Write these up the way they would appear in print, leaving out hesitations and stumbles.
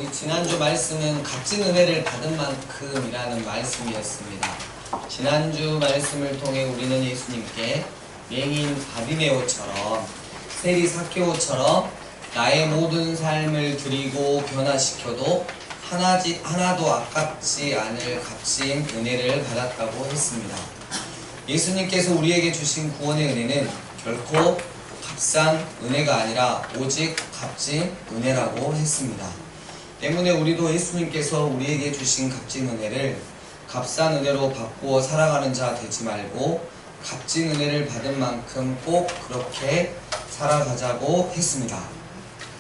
우리 지난주 말씀은 값진 은혜를 받은 만큼이라는 말씀이었습니다. 지난주 말씀을 통해 우리는 예수님께 맹인 바디메오처럼 세리 사케오처럼 나의 모든 삶을 드리고 변화시켜도 하나도 아깝지 않을 값진 은혜를 받았다고 했습니다. 예수님께서 우리에게 주신 구원의 은혜는 결코 값싼 은혜가 아니라 오직 값진 은혜라고 했습니다. 때문에 우리도 예수님께서 우리에게 주신 값진 은혜를 값싼 은혜로 바꾸어 살아가는 자 되지 말고 값진 은혜를 받은 만큼 꼭 그렇게 살아가자고 했습니다.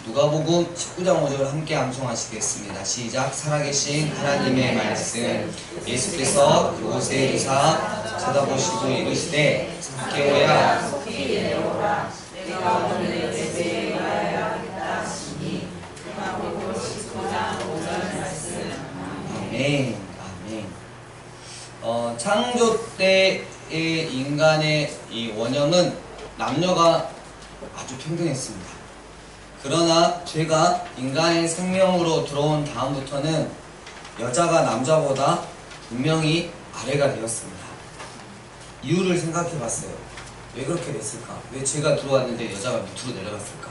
누가복음 19장 5절 함께 암송하시겠습니다. 시작. 살아계신 하나님의 말씀. 예수께서 그곳에 이르사 쳐다보시고 이르시되 사케오야 속히 내려오라. 내가 오늘 내 집에 가야겠다 하시니 누가복음 19장 5절 말씀. 아멘. 아멘. 창조 때의 인간의 이 원형은 남녀가 아주 평등했습니다. 그러나 죄가 인간의 생명으로 들어온 다음부터는 여자가 남자보다 분명히 아래가 되었습니다. 이유를 생각해 봤어요. 왜 그렇게 됐을까? 왜 죄가 들어왔는데 여자가 밑으로 내려갔을까?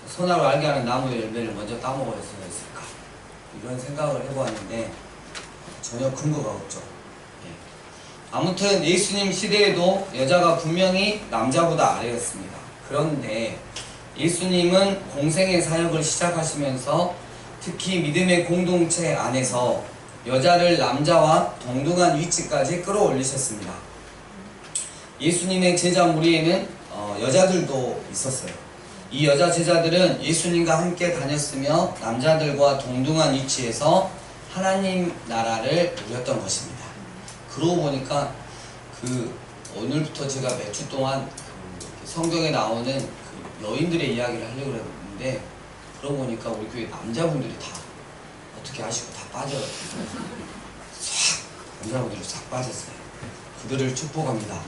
선악을 알게 하는 나무의 열매를 먼저 따먹어야 했을까? 이런 생각을 해보았는데 전혀 근거가 없죠. 아무튼 예수님 시대에도 여자가 분명히 남자보다 아래였습니다. 그런데 예수님은 공생의 사역을 시작하시면서 특히 믿음의 공동체 안에서 여자를 남자와 동등한 위치까지 끌어올리셨습니다. 예수님의 제자 무리에는 여자들도 있었어요. 이 여자 제자들은 예수님과 함께 다녔으며 남자들과 동등한 위치에서 하나님 나라를 누렸던 것입니다. 그러고 보니까 오늘부터 제가 몇 주 동안 성경에 나오는 여인들의 이야기를 하려고 했는데 그러고 보니까 우리 교회 남자분들이 다 어떻게 하시고 다 빠져요. 남자분들이 싹 빠졌어요. 그들을 축복합니다.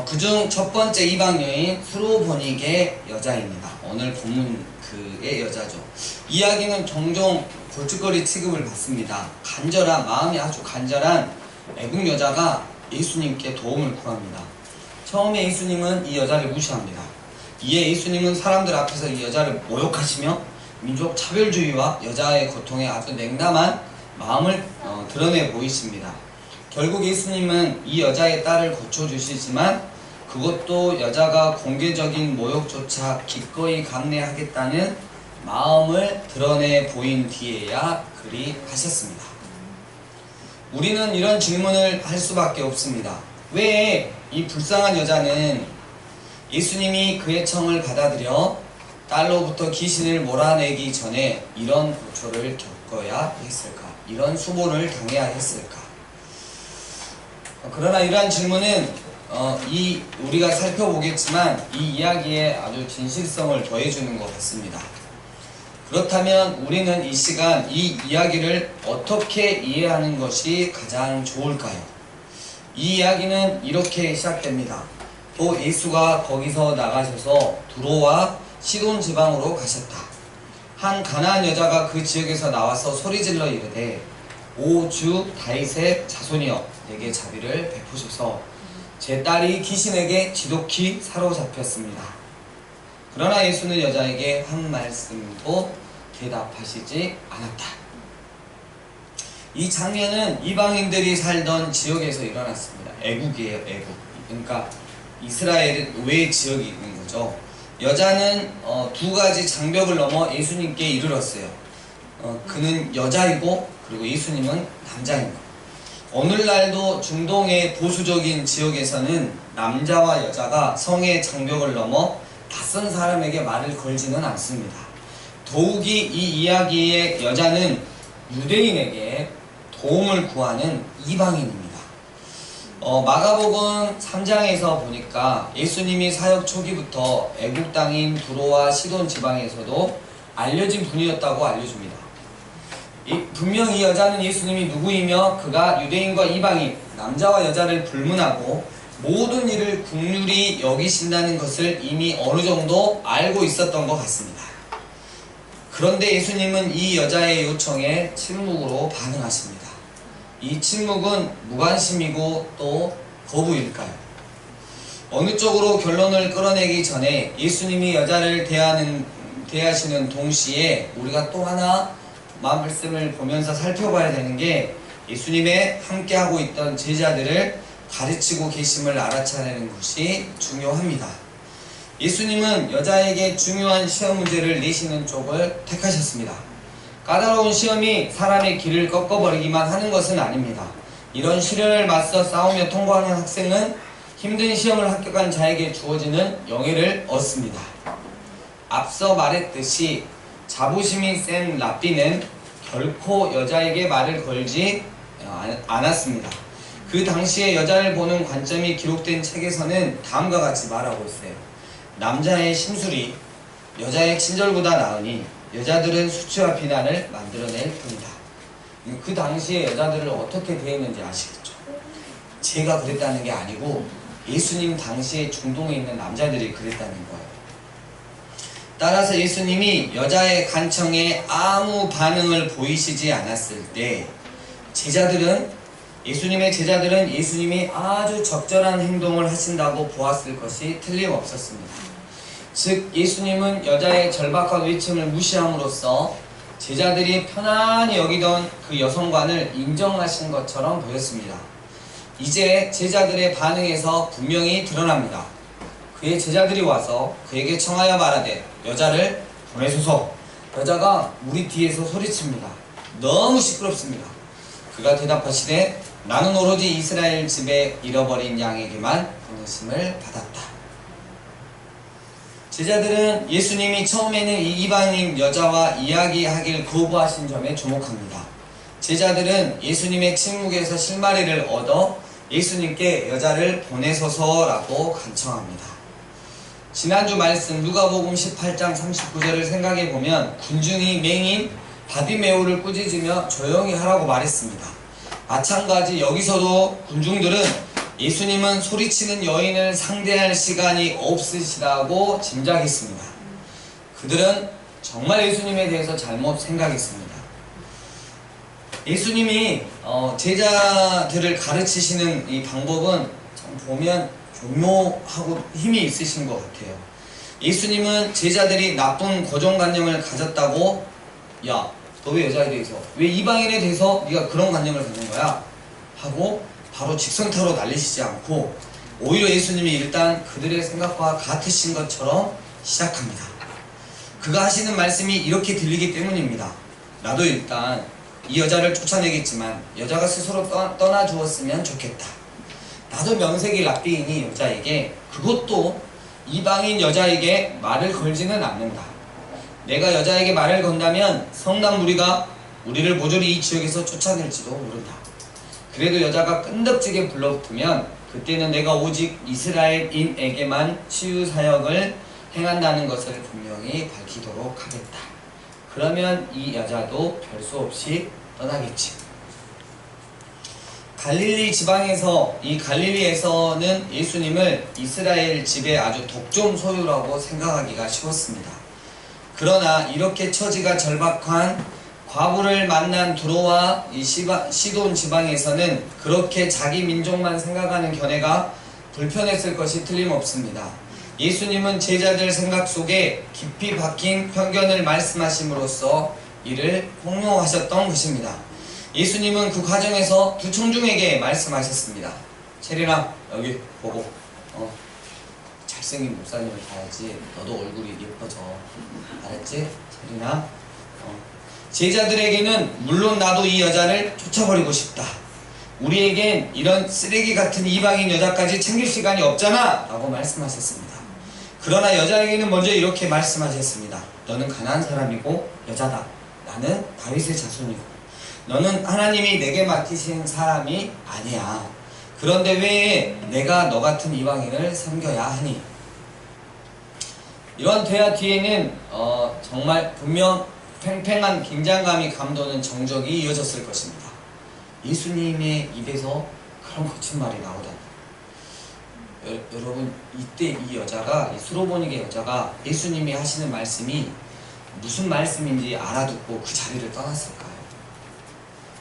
그중 첫 번째 이방 여인 수로보닉의 여자입니다. 오늘 본문 그의 여자죠. 이야기는 종종 골칫거리 취급을 받습니다. 마음이 아주 간절한 애국 여자가 예수님께 도움을 구합니다. 처음에 예수님은 이 여자를 무시합니다. 이에 예수님은 사람들 앞에서 이 여자를 모욕하시며 민족 차별주의와 여자의 고통에 아주 냉담한 마음을 드러내 보이십니다. 결국 예수님은 이 여자의 딸을 고쳐주시지만 그것도 여자가 공개적인 모욕조차 기꺼이 감내하겠다는 마음을 드러내 보인 뒤에야 그리 하셨습니다. 우리는 이런 질문을 할 수밖에 없습니다. 왜 이 불쌍한 여자는 예수님이 그의 청을 받아들여 딸로부터 귀신을 몰아내기 전에 이런 고초를 겪어야 했을까? 이런 수모를 당해야 했을까? 그러나 이러한 질문은 우리가 살펴보겠지만 이 이야기에 아주 진실성을 더해주는 것 같습니다. 그렇다면 우리는 이 시간 이 이야기를 어떻게 이해하는 것이 가장 좋을까요? 이 이야기는 이렇게 시작됩니다. 또 예수가 거기서 나가셔서 두로와 시돈 지방으로 가셨다. 한 가나안 여자가 그 지역에서 나와서 소리질러 이르되 오 주 다윗의 자손이여 내게 자비를 베푸소서 제 딸이 귀신에게 지독히 사로잡혔습니다. 그러나 예수는 여자에게 한 말씀도 대답하시지 않았다. 이 장면은 이방인들이 살던 지역에서 일어났습니다. 애국이에요, 애국. 그러니까 이스라엘 외 지역이 있는 거죠. 여자는 두 가지 장벽을 넘어 예수님께 이르렀어요. 그는 여자이고 그리고 예수님은 남자인 거. 오늘날도 중동의 보수적인 지역에서는 남자와 여자가 성의 장벽을 넘어 낯선 사람에게 말을 걸지는 않습니다. 더욱이 이 이야기의 여자는 유대인에게 도움을 구하는 이방인입니다. 마가복음 3장에서 보니까 예수님이 사역 초기부터 애국 땅인 두로와 시돈 지방에서도 알려진 분이었다고 알려줍니다. 분명 이 여자는 예수님이 누구이며 그가 유대인과 이방인, 남자와 여자를 불문하고 모든 일을 긍휼히 여기신다는 것을 이미 어느 정도 알고 있었던 것 같습니다. 그런데 예수님은 이 여자의 요청에 침묵으로 반응하십니다. 이 침묵은 무관심이고 또 거부일까요? 어느 쪽으로 결론을 끌어내기 전에 예수님이 여자를 대하시는 동시에 우리가 또 하나 말씀을 보면서 살펴봐야 되는 게 예수님의 함께하고 있던 제자들을 가르치고 계심을 알아차리는 것이 중요합니다. 예수님은 여자에게 중요한 시험 문제를 내시는 쪽을 택하셨습니다. 까다로운 시험이 사람의 길을 꺾어버리기만 하는 것은 아닙니다. 이런 시련을 맞서 싸우며 통과하는 학생은 힘든 시험을 합격한 자에게 주어지는 영예를 얻습니다. 앞서 말했듯이 자부심이 센 랍비는 결코 여자에게 말을 걸지 않았습니다. 그 당시에 여자를 보는 관점이 기록된 책에서는 다음과 같이 말하고 있어요. 남자의 심술이 여자의 친절보다 나으니 여자들은 수치와 비난을 만들어낼 뿐이다. 그 당시에 여자들을 어떻게 대했는지 아시겠죠? 제가 그랬다는 게 아니고 예수님 당시에 중동에 있는 남자들이 그랬다는 거예요. 따라서 예수님이 여자의 간청에 아무 반응을 보이시지 않았을 때 예수님의 제자들은 예수님이 아주 적절한 행동을 하신다고 보았을 것이 틀림없었습니다. 즉 예수님은 여자의 절박한 외침을 무시함으로써 제자들이 편안히 여기던 그 여성관을 인정하신 것처럼 보였습니다. 이제 제자들의 반응에서 분명히 드러납니다. 그의 제자들이 와서 그에게 청하여 말하되 여자를 보내소서. 여자가 우리 뒤에서 소리칩니다. 너무 시끄럽습니다. 그가 대답하시되 나는 오로지 이스라엘 집에 잃어버린 양에게만 보내심을 받았다. 제자들은 예수님이 처음에는 이 이방인 여자와 이야기하길 거부하신 점에 주목합니다. 제자들은 예수님의 침묵에서 실마리를 얻어 예수님께 여자를 보내소서라고 간청합니다. 지난주 말씀 누가복음 18장 39절을 생각해보면 군중이 맹인 바디메오를 꾸짖으며 조용히 하라고 말했습니다. 마찬가지 여기서도 군중들은 예수님은 소리치는 여인을 상대할 시간이 없으시다고 짐작했습니다. 그들은 정말 예수님에 대해서 잘못 생각했습니다. 예수님이 제자들을 가르치시는 이 방법은 참 보면 교묘하고 힘이 있으신 것 같아요. 예수님은 제자들이 나쁜 고정관념을 가졌다고 야, 너 왜 여자에 대해서 왜 이방인에 대해서 네가 그런 관념을 갖는 거야? 하고 바로 직선타로 날리시지 않고 오히려 예수님이 일단 그들의 생각과 같으신 것처럼 시작합니다. 그가 하시는 말씀이 이렇게 들리기 때문입니다. 나도 일단 이 여자를 쫓아내겠지만 여자가 스스로 떠나 주었으면 좋겠다. 나도 명색이 랍비이니 여자에게 그것도 이방인 여자에게 말을 걸지는 않는다. 내가 여자에게 말을 건다면 성난 무리가 우리를 모조리 이 지역에서 쫓아낼지도 모른다. 그래도 여자가 끈덕지게 불러붙으면 그때는 내가 오직 이스라엘인에게만 치유 사역을 행한다는 것을 분명히 밝히도록 하겠다. 그러면 이 여자도 별 수 없이 떠나겠지. 갈릴리에서는 예수님을 이스라엘 집의 아주 독점 소유라고 생각하기가 쉬웠습니다. 그러나 이렇게 처지가 절박한 과부를 만난 두로와 이 시돈 지방에서는 그렇게 자기 민족만 생각하는 견해가 불편했을 것이 틀림없습니다. 예수님은 제자들 생각 속에 깊이 박힌 편견을 말씀하심으로써 이를 폭로하셨던 것입니다. 예수님은 그 과정에서 두 청중에게 말씀하셨습니다. 체리나 여기 보고 잘생긴 목사님을 봐야지 너도 얼굴이 예뻐져. 알았지? 체리나 제자들에게는 물론 나도 이 여자를 쫓아버리고 싶다. 우리에겐 이런 쓰레기 같은 이방인 여자까지 챙길 시간이 없잖아 라고 말씀하셨습니다. 그러나 여자에게는 먼저 이렇게 말씀하셨습니다. 너는 가난한 사람이고 여자다. 나는 다윗의 자손이고 너는 하나님이 내게 맡기신 사람이 아니야. 그런데 왜 내가 너 같은 이방인을 섬겨야 하니? 이런 대화 뒤에는 정말 분명 팽팽한 긴장감이 감도는 정적이 이어졌을 것입니다. 예수님의 입에서 그런 거친 말이 나오다니. 여러분 이때 이 수로보니게 여자가 예수님이 하시는 말씀이 무슨 말씀인지 알아듣고 그 자리를 떠났을까요?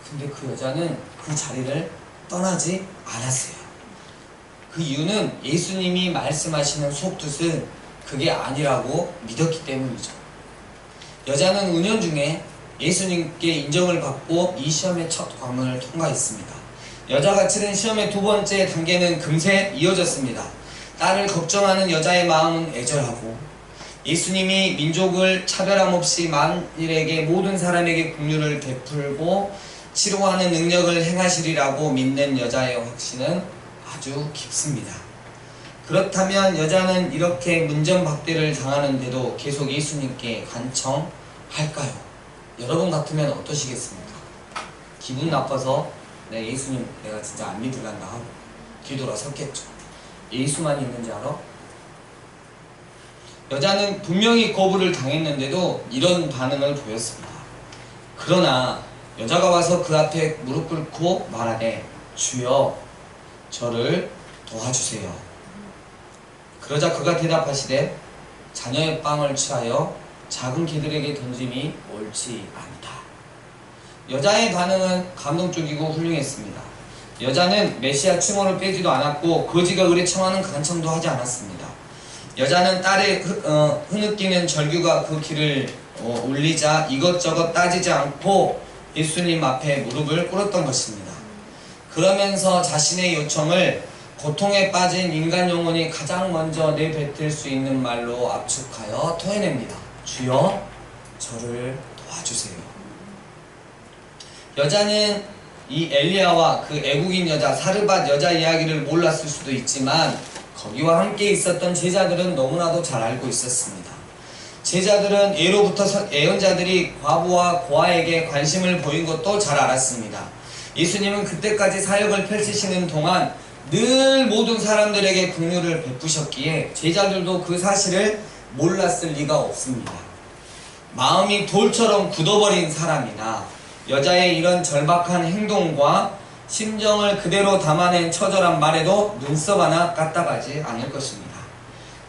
근데 그 여자는 그 자리를 떠나지 않았어요. 그 이유는 예수님이 말씀하시는 속뜻은 그게 아니라고 믿었기 때문이죠. 여자는 은연중에 예수님께 인정을 받고 이 시험의 첫 관문을 통과했습니다. 여자가 치른 시험의 두 번째 단계는 금세 이어졌습니다. 딸을 걱정하는 여자의 마음은 애절하고 예수님이 민족을 차별함 없이 만일에게 모든 사람에게 긍휼을 베풀고 치료하는 능력을 행하시리라고 믿는 여자의 확신은 아주 깊습니다. 그렇다면 여자는 이렇게 문전박대를 당하는데도 계속 예수님께 간청할까요? 여러분 같으면 어떠시겠습니까? 기분 나빠서 예수님 내가 진짜 안 믿으란다 하고 뒤돌아 섰겠죠. 예수만 있는지 알아? 여자는 분명히 거부를 당했는데도 이런 반응을 보였습니다. 그러나 여자가 와서 그 앞에 무릎 꿇고 말하되 주여 저를 도와주세요. 그러자 그가 대답하시되 자녀의 빵을 취하여 작은 개들에게 던짐이 옳지 않다. 여자의 반응은 감동적이고 훌륭했습니다. 여자는 메시아 칭호를 빼지도 않았고 거지가 의뢰 청하는 간청도 하지 않았습니다. 여자는 딸의 흐느끼는 절규가 그 귀를 울리자 이것저것 따지지 않고 예수님 앞에 무릎을 꿇었던 것입니다. 그러면서 자신의 요청을 고통에 빠진 인간 영혼이 가장 먼저 내뱉을 수 있는 말로 압축하여 토해냅니다. 주여 저를 도와주세요. 여자는 이 엘리야와 그 애국인 여자 사르밧 여자 이야기를 몰랐을 수도 있지만 거기와 함께 있었던 제자들은 너무나도 잘 알고 있었습니다. 제자들은 예로부터 예언자들이 과부와 고아에게 관심을 보인 것도 잘 알았습니다. 예수님은 그때까지 사역을 펼치시는 동안 늘 모든 사람들에게 긍휼을 베푸셨기에 제자들도 그 사실을 몰랐을 리가 없습니다. 마음이 돌처럼 굳어버린 사람이나 여자의 이런 절박한 행동과 심정을 그대로 담아낸 처절한 말에도 눈썹 하나 까딱하지 않을 것입니다.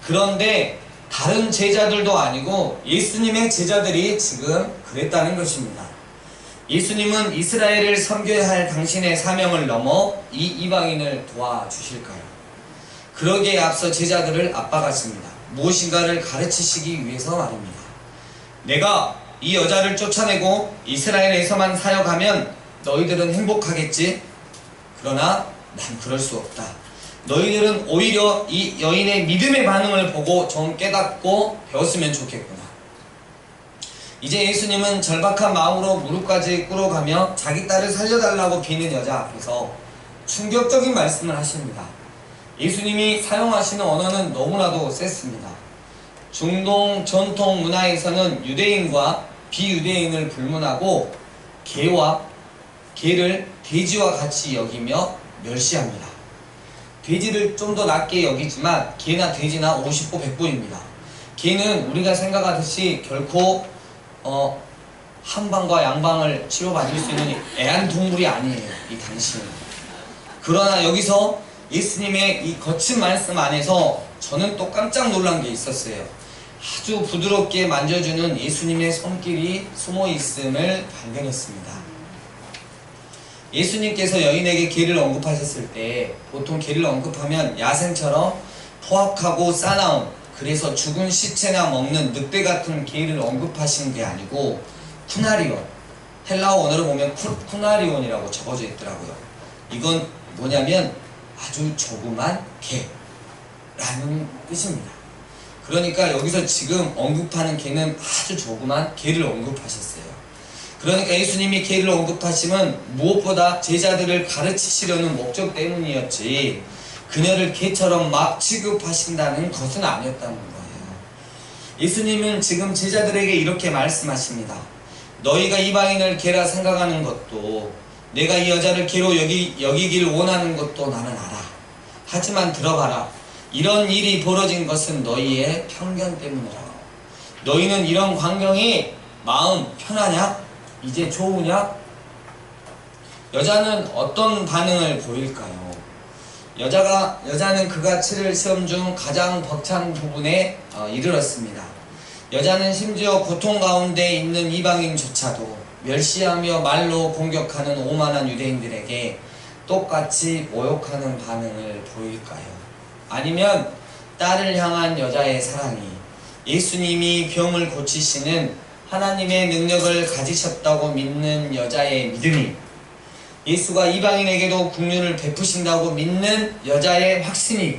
그런데 다른 제자들도 아니고 예수님의 제자들이 지금 그랬다는 것입니다. 예수님은 이스라엘을 섬겨야 할 당신의 사명을 넘어 이 이방인을 도와주실까요? 그러기에 앞서 제자들을 압박하십니다. 무엇인가를 가르치시기 위해서 말입니다. 내가 이 여자를 쫓아내고 이스라엘에서만 사역하면 너희들은 행복하겠지? 그러나 난 그럴 수 없다. 너희들은 오히려 이 여인의 믿음의 반응을 보고 좀 깨닫고 배웠으면 좋겠구나. 이제 예수님은 절박한 마음으로 무릎까지 꿇어가며 자기 딸을 살려달라고 비는 여자 앞에서 충격적인 말씀을 하십니다. 예수님이 사용하시는 언어는 너무나도 셌습니다. 중동 전통 문화에서는 유대인과 비유대인을 불문하고 개를 돼지와 같이 여기며 멸시합니다. 돼지를 좀 더 낮게 여기지만 개나 돼지나 50보 100보입니다. 개는 우리가 생각하듯이 결코 한방과 양방을 치료받을 수 있는 애완동물이 아니에요. 이 당신은. 그러나 여기서 예수님의 이 거친 말씀 안에서 저는 또 깜짝 놀란 게 있었어요. 아주 부드럽게 만져주는 예수님의 손길이 숨어 있음을 발견했습니다. 예수님께서 여인에게 개를 언급하셨을 때 보통 개를 언급하면 야생처럼 포악하고 싸나운, 그래서 죽은 시체나 먹는 늑대 같은 개를 언급하신 게 아니고 쿠나리온, 헬라어 원어를 보면 쿠나리온이라고 적어져 있더라고요. 이건 뭐냐면 아주 조그만 개라는 뜻입니다. 그러니까 여기서 지금 언급하는 개는 아주 조그만 개를 언급하셨어요. 그러니까 예수님이 개를 언급하시면 무엇보다 제자들을 가르치시려는 목적 때문이었지 그녀를 개처럼 막 취급하신다는 것은 아니었다는 거예요. 예수님은 지금 제자들에게 이렇게 말씀하십니다. 너희가 이방인을 개라 생각하는 것도 내가 이 여자를 개로 여기길 원하는 것도 나는 알아. 하지만 들어봐라. 이런 일이 벌어진 것은 너희의 편견 때문이라고. 너희는 이런 광경이 마음 편하냐? 이제 좋으냐? 여자는 어떤 반응을 보일까요? 여자는 그가 치를 시험 중 가장 벅찬 부분에 이르렀습니다. 여자는 심지어 고통 가운데 있는 이방인조차도 멸시하며 말로 공격하는 오만한 유대인들에게 똑같이 모욕하는 반응을 보일까요? 아니면 딸을 향한 여자의 사랑이 예수님이 병을 고치시는 하나님의 능력을 가지셨다고 믿는 여자의 믿음이 예수가 이방인에게도 긍휼을 베푸신다고 믿는 여자의 확신이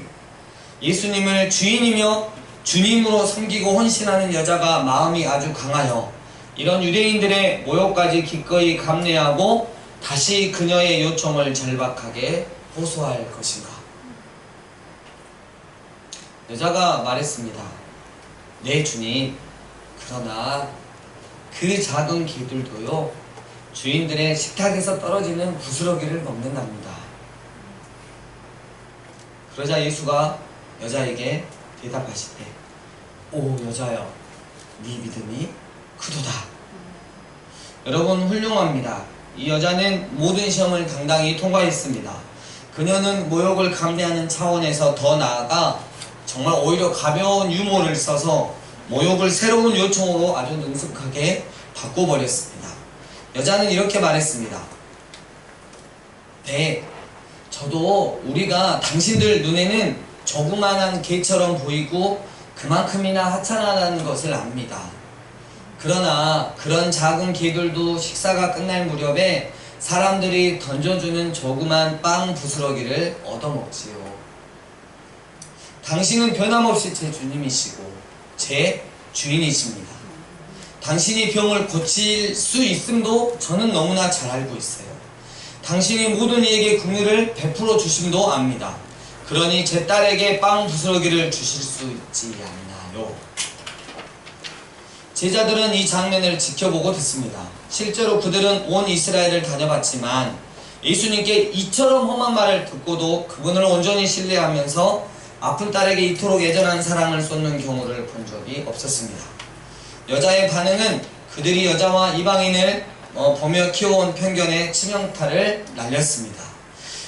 예수님을 주인이며 주님으로 섬기고 헌신하는 여자가 마음이 아주 강하여 이런 유대인들의 모욕까지 기꺼이 감내하고 다시 그녀의 요청을 절박하게 호소할 것인가? 여자가 말했습니다. 네 주님, 그러나 그 작은 개들도요 주인들의 식탁에서 떨어지는 부스러기를 먹는답니다. 그러자 예수가 여자에게 대답하시되 오 여자여, 네 믿음이 크도다. 여러분 훌륭합니다. 이 여자는 모든 시험을 당당히 통과했습니다. 그녀는 모욕을 감내하는 차원에서 더 나아가 정말 오히려 가벼운 유머를 써서 모욕을 새로운 요청으로 아주 능숙하게 바꿔버렸습니다. 여자는 이렇게 말했습니다. 네, 저도 우리가 당신들 눈에는 조그만한 개처럼 보이고 그만큼이나 하찮아라는 것을 압니다. 그러나 그런 작은 개들도 식사가 끝날 무렵에 사람들이 던져주는 조그만 빵 부스러기를 얻어먹지요. 당신은 변함없이 제 주님이시고 제 주인이십니다. 당신이 병을 고칠 수 있음도 저는 너무나 잘 알고 있어요. 당신이 모든 이에게 긍휼을 베풀어 주심도 압니다. 그러니 제 딸에게 빵 부스러기를 주실 수 있지 않나요? 제자들은 이 장면을 지켜보고 듣습니다. 실제로 그들은 온 이스라엘을 다녀봤지만 예수님께 이처럼 험한 말을 듣고도 그분을 온전히 신뢰하면서 아픈 딸에게 이토록 애절한 사랑을 쏟는 경우를 본 적이 없었습니다. 여자의 반응은 그들이 여자와 이방인을 보며 키워온 편견의 치명타를 날렸습니다.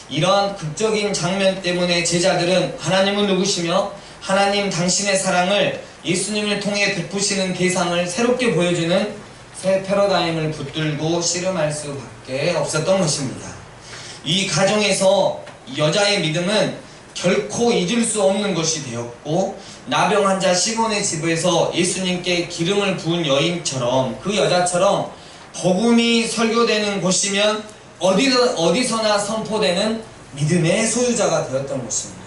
이러한 극적인 장면 때문에 제자들은 하나님은 누구시며 하나님 당신의 사랑을 예수님을 통해 베푸시는 대상을 새롭게 보여주는 새 패러다임을 붙들고 씨름할 수밖에 없었던 것입니다. 이 가정에서 여자의 믿음은 결코 잊을 수 없는 것이 되었고 나병 환자 시몬의 집에서 예수님께 기름을 부은 여인처럼 그 여자처럼 복음이 설교되는 곳이면 어디서나 선포되는 믿음의 소유자가 되었던 것입니다.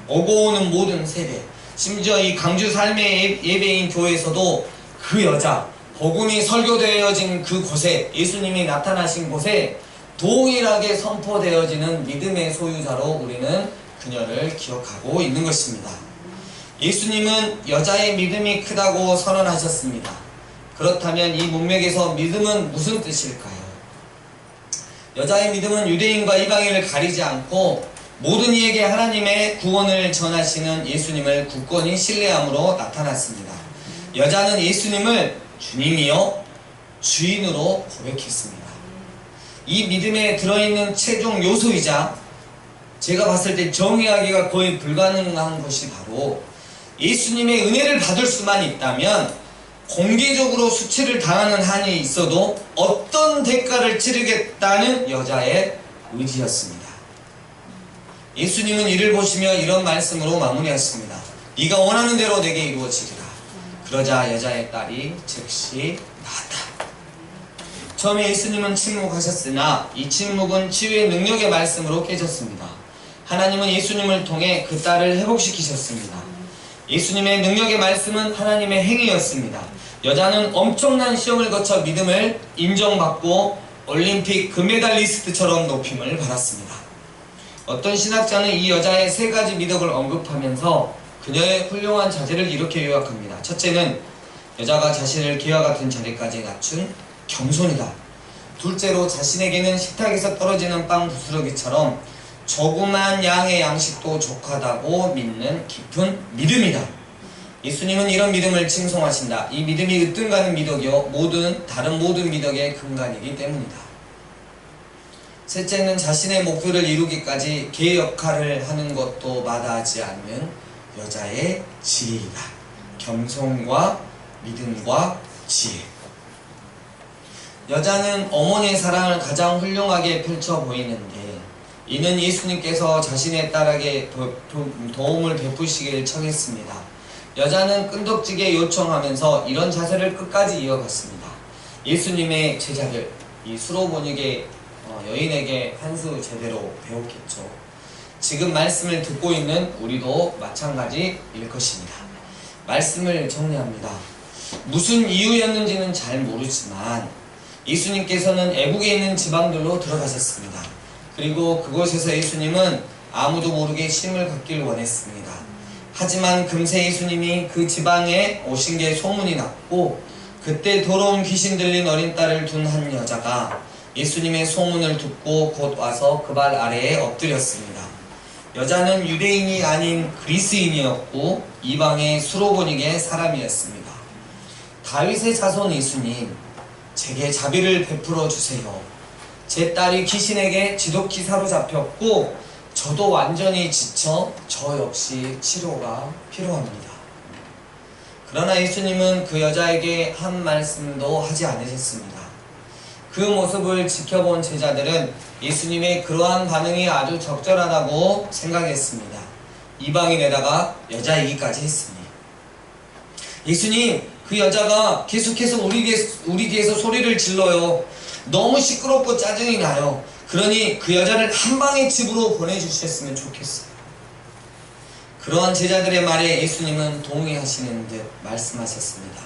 오고 오는 모든 세대, 심지어 이 강주 삶의 예배인 교회에서도 그 여자, 복음이 설교되어진 그 곳에 예수님이 나타나신 곳에 동일하게 선포되어지는 믿음의 소유자로 우리는 그녀를 기억하고 있는 것입니다. 예수님은 여자의 믿음이 크다고 선언하셨습니다. 그렇다면 이 문맥에서 믿음은 무슨 뜻일까요? 여자의 믿음은 유대인과 이방인을 가리지 않고 모든 이에게 하나님의 구원을 전하시는 예수님을 굳건히 신뢰함으로 나타났습니다. 여자는 예수님을 주님이요 주인으로 고백했습니다. 이 믿음에 들어있는 최종 요소이자 제가 봤을 때 정의하기가 거의 불가능한 것이 바로 예수님의 은혜를 받을 수만 있다면 공개적으로 수치를 당하는 한이 있어도 어떤 대가를 치르겠다는 여자의 의지였습니다. 예수님은 이를 보시며 이런 말씀으로 마무리하십니다. 네가 원하는 대로 내게 이루어지리라. 그러자 여자의 딸이 즉시 나았다. 처음에 예수님은 침묵하셨으나 이 침묵은 치유의 능력의 말씀으로 깨졌습니다. 하나님은 예수님을 통해 그 딸을 회복시키셨습니다. 예수님의 능력의 말씀은 하나님의 행위였습니다. 여자는 엄청난 시험을 거쳐 믿음을 인정받고 올림픽 금메달리스트처럼 높임을 받았습니다. 어떤 신학자는 이 여자의 세 가지 미덕을 언급하면서 그녀의 훌륭한 자질을 이렇게 요약합니다. 첫째는 여자가 자신을 기와 같은 자리까지 낮춘 겸손이다. 둘째로 자신에게는 식탁에서 떨어지는 빵 부스러기처럼 조그만 양의 양식도 족하다고 믿는 깊은 믿음이다. 예수님은 이런 믿음을 칭송하신다. 이 믿음이 으뜸가는 미덕이요 다른 모든 미덕의 근간이기 때문이다. 셋째는 자신의 목표를 이루기까지 개 역할을 하는 것도 마다하지 않는 여자의 지혜이다. 겸손과 믿음과 지혜. 여자는 어머니의 사랑을 가장 훌륭하게 펼쳐 보이는데 이는 예수님께서 자신의 딸에게 도움을 베푸시길 청했습니다. 여자는 끈덕지게 요청하면서 이런 자세를 끝까지 이어갔습니다. 예수님의 제자들, 이 수로보니게 여인에게 한 수 제대로 배웠겠죠. 지금 말씀을 듣고 있는 우리도 마찬가지일 것입니다. 말씀을 정리합니다. 무슨 이유였는지는 잘 모르지만 예수님께서는 애국에 있는 지방들로 들어가셨습니다. 그리고 그곳에서 예수님은 아무도 모르게 쉼을 갖길 원했습니다. 하지만 금세 예수님이 그 지방에 오신 게 소문이 났고 그때 더러운 귀신 들린 어린 딸을 둔 한 여자가 예수님의 소문을 듣고 곧 와서 그 발 아래에 엎드렸습니다. 여자는 유대인이 아닌 그리스인이었고 이방의 수로보니게 사람이었습니다. 다윗의 자손 예수님, 제게 자비를 베풀어 주세요. 제 딸이 귀신에게 지독히 사로잡혔고 저도 완전히 지쳐 저 역시 치료가 필요합니다. 그러나 예수님은 그 여자에게 한 말씀도 하지 않으셨습니다. 그 모습을 지켜본 제자들은 예수님의 그러한 반응이 아주 적절하다고 생각했습니다. 이방인에다가 여자이기까지 했으니. 예수님, 그 여자가 계속해서 우리 뒤에서 소리를 질러요. 너무 시끄럽고 짜증이 나요. 그러니 그 여자를 한 방에 집으로 보내주셨으면 좋겠어요. 그러한 제자들의 말에 예수님은 동의하시는 듯 말씀하셨습니다.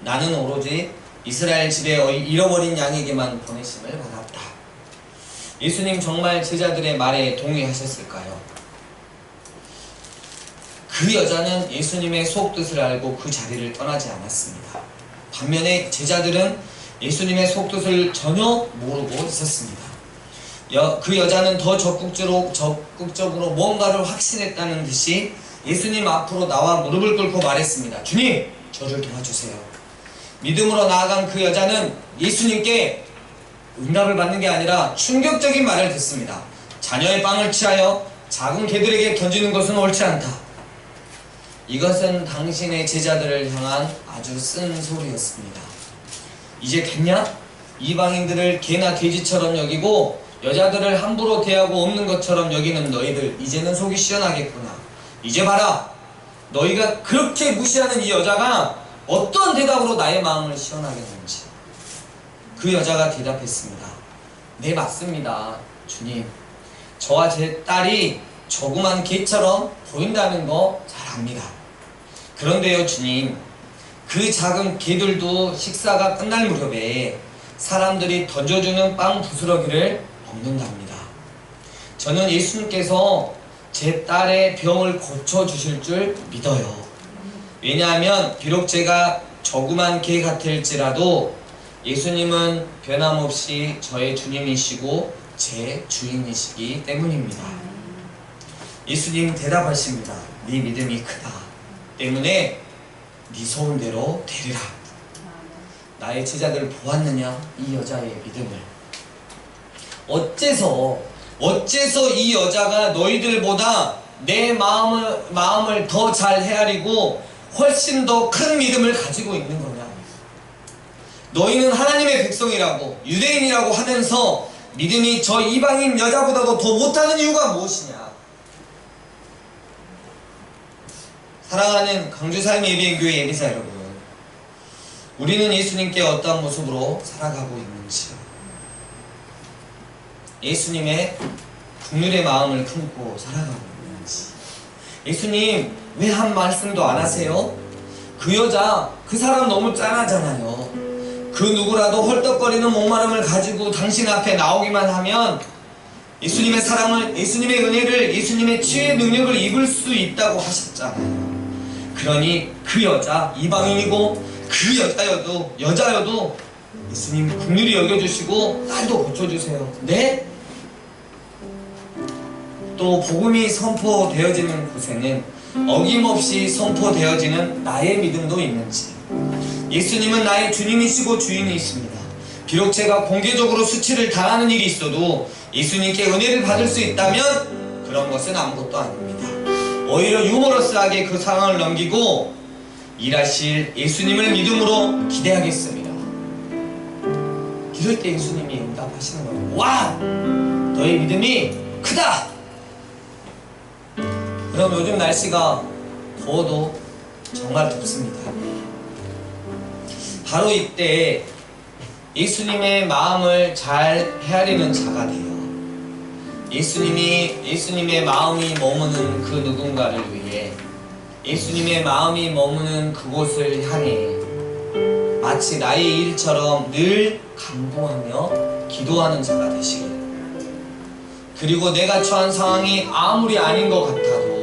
나는 오로지 이스라엘 집에 잃어버린 양에게만 보내심을 받았다. 예수님 정말 제자들의 말에 동의하셨을까요? 그 여자는 예수님의 속뜻을 알고 그 자리를 떠나지 않았습니다. 반면에 제자들은 예수님의 속뜻을 전혀 모르고 있었습니다. 그 여자는 더 적극적으로 뭔가를 확신했다는 듯이 예수님 앞으로 나와 무릎을 꿇고 말했습니다. 주님, 저를 도와주세요. 믿음으로 나아간 그 여자는 예수님께 응답을 받는 게 아니라 충격적인 말을 듣습니다. 자녀의 빵을 취하여 작은 개들에게 던지는 것은 옳지 않다. 이것은 당신의 제자들을 향한 아주 쓴 소리였습니다. 이제 됐냐? 이방인들을 개나 돼지처럼 여기고 여자들을 함부로 대하고 없는 것처럼 여기는 너희들, 이제는 속이 시원하겠구나. 이제 봐라, 너희가 그렇게 무시하는 이 여자가 어떤 대답으로 나의 마음을 시원하게 하는지. 그 여자가 대답했습니다. 네, 맞습니다. 주님, 저와 제 딸이 조그만 개처럼 보인다는 거 잘 압니다. 그런데요, 주님, 그 작은 개들도 식사가 끝날 무렵에 사람들이 던져주는 빵 부스러기를 먹는답니다. 저는 예수님께서 제 딸의 병을 고쳐주실 줄 믿어요. 왜냐하면 비록 제가 조그만 개 같을지라도 예수님은 변함없이 저의 주님이시고 제 주인이시기 때문입니다. 예수님 대답하십니다. 네 믿음이 크다 때문에 네 소원대로 되리라. 나의 제자들을 보았느냐? 이 여자의 믿음을. 어째서 이 여자가 너희들보다 내 마음을 더 잘 헤아리고 훨씬 더 큰 믿음을 가지고 있는 거냐? 너희는 하나님의 백성이라고 유대인이라고 하면서 믿음이 저 이방인 여자보다도 더 못하는 이유가 무엇이냐? 사랑하는 강주사임 예비교회 예비사 여러분, 우리는 예수님께 어떠한 모습으로 살아가고 있는지요? 예수님의 국률의 마음을 품고 살아가고 있는지. 예수님 왜 한 말씀도 안 하세요? 그 여자, 그 사람 너무 짠하잖아요. 그 누구라도 헐떡거리는 목마름을 가지고 당신 앞에 나오기만 하면 예수님의 사랑을, 예수님의 은혜를, 예수님의 치유의 능력을 입을 수 있다고 하셨잖아요. 그러니 그 여자, 이방인이고 그 여자여도 예수님 긍휼히 여겨주시고 딸도 고쳐주세요. 네? 또 복음이 선포되어지는 곳에는 어김없이 선포되어지는 나의 믿음도 있는지. 예수님은 나의 주님이시고 주인이십니다. 비록 제가 공개적으로 수치를 당하는 일이 있어도 예수님께 은혜를 받을 수 있다면 그런 것은 아무것도 아닙니다. 오히려 유머러스하게 그 상황을 넘기고 일하실 예수님을 믿음으로 기대하겠습니다. 이럴 때 예수님이 응답하시는 거예요. 와! 너의 믿음이 크다! 그럼 요즘 날씨가 더워도 정말 덥습니다. 바로 이때 예수님의 마음을 잘 헤아리는 자가 돼요. 예수님의 마음이 머무는 그 누군가를 위해, 예수님의 마음이 머무는 그곳을 향해 마치 나의 일처럼 늘 감동하며 기도하는 자가 되시길. 그리고 내가 처한 상황이 아무리 아닌 것 같아도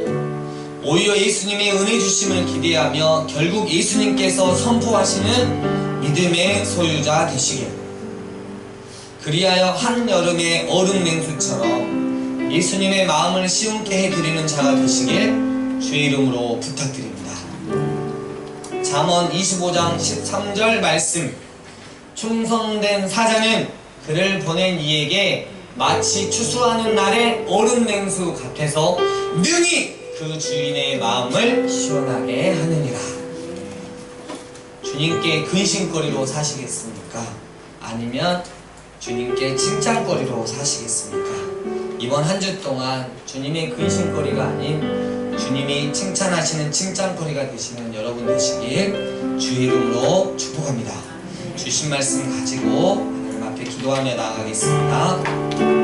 오히려 예수님의 은혜 주심을 기대하며 결국 예수님께서 선포하시는 믿음의 소유자 되시길. 그리하여 한여름의 얼음 냉수처럼 예수님의 마음을 시원케 해드리는 자가 되시길 주의 이름으로 부탁드립니다. 잠언 25장 13절 말씀. 충성된 사자는 그를 보낸 이에게 마치 추수하는 날의 얼음 냉수 같아서 능히 그 주인의 마음을 시원하게 하느니라. 주님께 근심거리로 사시겠습니까? 아니면 주님께 칭찬거리로 사시겠습니까? 이번 한 주 동안 주님의 근심거리가 아닌 주님이 칭찬하시는 칭찬거리가 되시는 여러분 되시길 주의 이름으로 축복합니다. 주신 말씀 가지고 하나님 앞에 기도하며 나아가겠습니다.